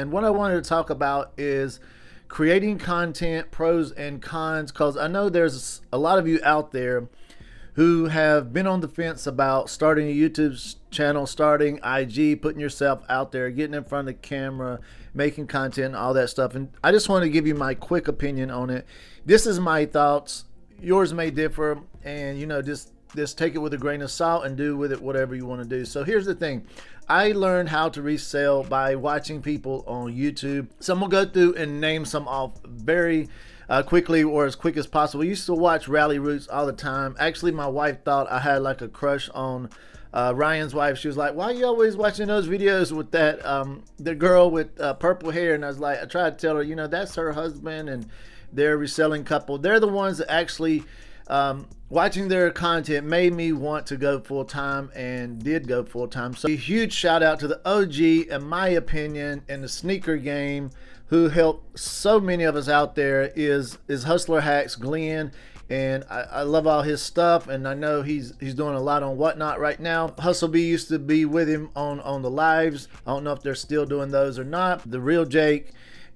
And what I wanted to talk about is creating content, pros and cons, because I know there's a lot of you out there who have been on the fence about starting a YouTube channel, starting IG, putting yourself out there, getting in front of the camera, making content, all that stuff. And I just want to give you my quick opinion on it. This is my thoughts. Yours may differ, and just take it with a grain of salt and do with it whatever you want to do. So here's the thing. I learned how to resell by watching people on YouTube. So I'm gonna go through and name some off very quickly, or as quick as possible. I used to watch Rally Roots all the time. Actually, my wife thought I had like a crush on Ryan's wife. She was like, "Why are you always watching those videos with that the girl with purple hair?" And I was like, I tried to tell her, that's her husband, and they're a reselling couple. They're the ones that actually watching their content made me want to go full time, and did go full time. So a huge shout out to the OG, in my opinion, in the sneaker game, who helped so many of us out there, is Hustler Hacks Glenn. And I love all his stuff, and I know he's doing a lot on Whatnot right now. Hustle B used to be with him on the lives. I don't know if they're still doing those or not. The Real Jake.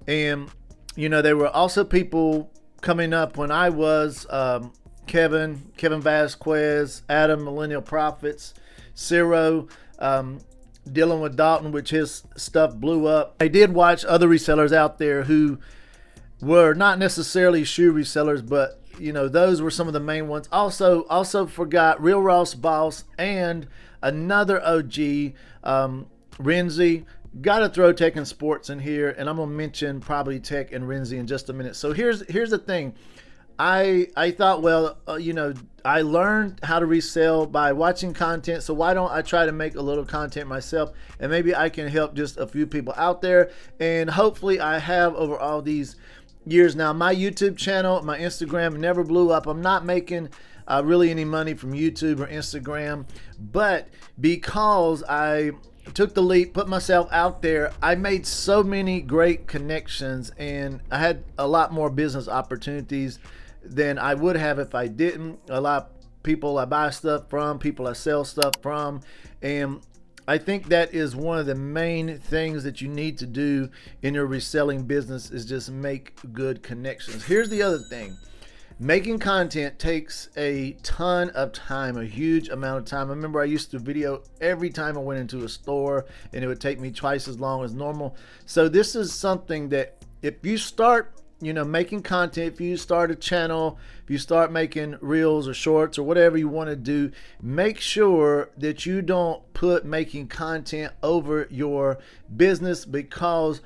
And there were also people coming up when I was Kevin Vasquez, Adam Millennial Profits, Ciro, dealing with Dalton, which his stuff blew up. I did watch other resellers out there who were not necessarily shoe resellers, but those were some of the main ones. Also forgot Real Ross Boss and another OG, Renzi. Gotta throw Tech and Sports in here, and I'm gonna mention probably Tech and Renzi in just a minute. So here's the thing. I thought, well, I learned how to resell by watching content, so why don't I try to make a little content myself, and maybe I can help just a few people out there. And hopefully I have over all these years now. My YouTube channel, my Instagram never blew up. I'm not making really any money from YouTube or Instagram, but because I took the leap, put myself out there, I made so many great connections, and I had a lot more business opportunities than I would have if I didn't. A lot of people I buy stuff from, people I sell stuff from, and I think that is one of the main things that you need to do in your reselling business, is just make good connections. Here's the other thing. Making content takes a ton of time, a huge amount of time. I remember I used to video every time I went into a store, and it would take me twice as long as normal. So this is something that if you start making content, if you start a channel, if you start making reels or shorts or whatever you want to do, make sure that you don't put making content over your business, because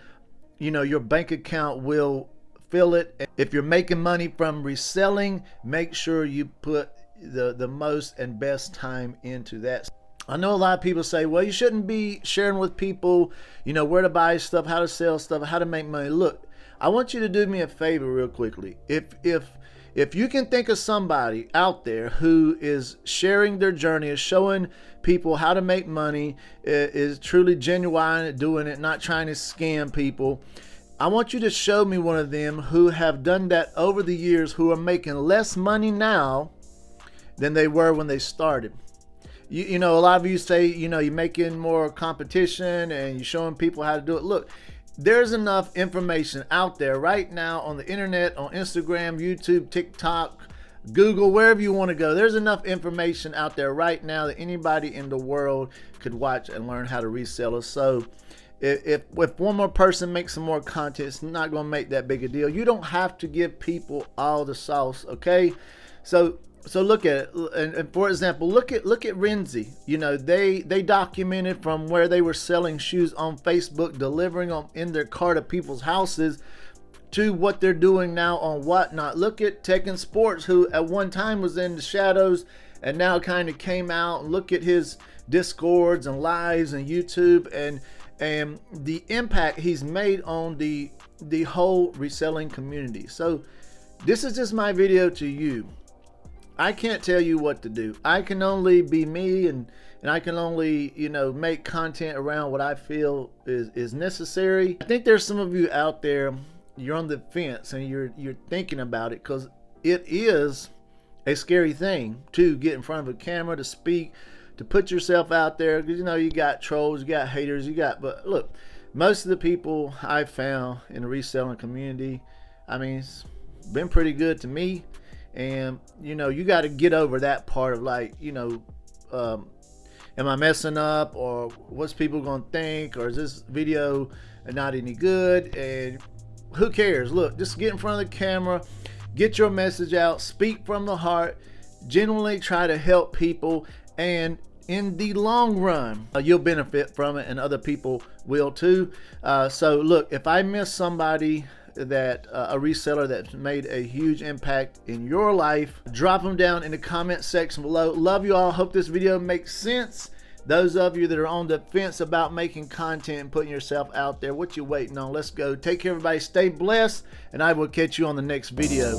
your bank account will fill it. If you're making money from reselling, make sure you put the most and best time into that. I know a lot of people say, well, you shouldn't be sharing with people where to buy stuff, how to sell stuff, how to make money. Look, I want you to do me a favor real quickly. If you can think of somebody out there who is sharing their journey, is showing people how to make money, is truly genuine at doing it, not trying to scam people, I want you to show me one of them who have done that over the years, who are making less money now than they were when they started. A lot of you say, you're making more competition and you're showing people how to do it. Look, there's enough information out there right now on the internet, on Instagram, YouTube, TikTok, Google, wherever you want to go. There's enough information out there right now that anybody in the world could watch and learn how to resell it. So if one more person makes some more content, it's not going to make that big a deal. You don't have to give people all the sauce, okay? So look at it, and for example, look at Renzi. They documented from where they were selling shoes on Facebook, delivering them in their car to people's houses, to what they're doing now on Whatnot. Look at Tech and Sports, who at one time was in the shadows and now kind of came out. Look at his Discords and lives and YouTube, and the impact he's made on the whole reselling community. So this is just my video to you. I can't tell you what to do. I can only be me, and I can only make content around what I feel is necessary. I think there's some of you out there, you're on the fence and you're thinking about it, because it is a scary thing to get in front of a camera, to speak, to put yourself out there, because you got trolls, you got haters, but look, most of the people I found in the reselling community, I mean, it's been pretty good to me. And you know, you got to get over that part of like, you know, am I messing up, or what's people gonna think, or is this video not any good? And who cares? Look, just get in front of the camera, get your message out, speak from the heart, genuinely try to help people, and in the long run, you'll benefit from it, and other people will too. So look, if I miss somebody that a reseller that's made a huge impact in your life, drop them down in the comment section below. Love you all. Hope this video makes sense. Those of you that are on the fence about making content and putting yourself out there, what you waiting on? Let's go. Take care, everybody. Stay blessed, and I will catch you on the next video.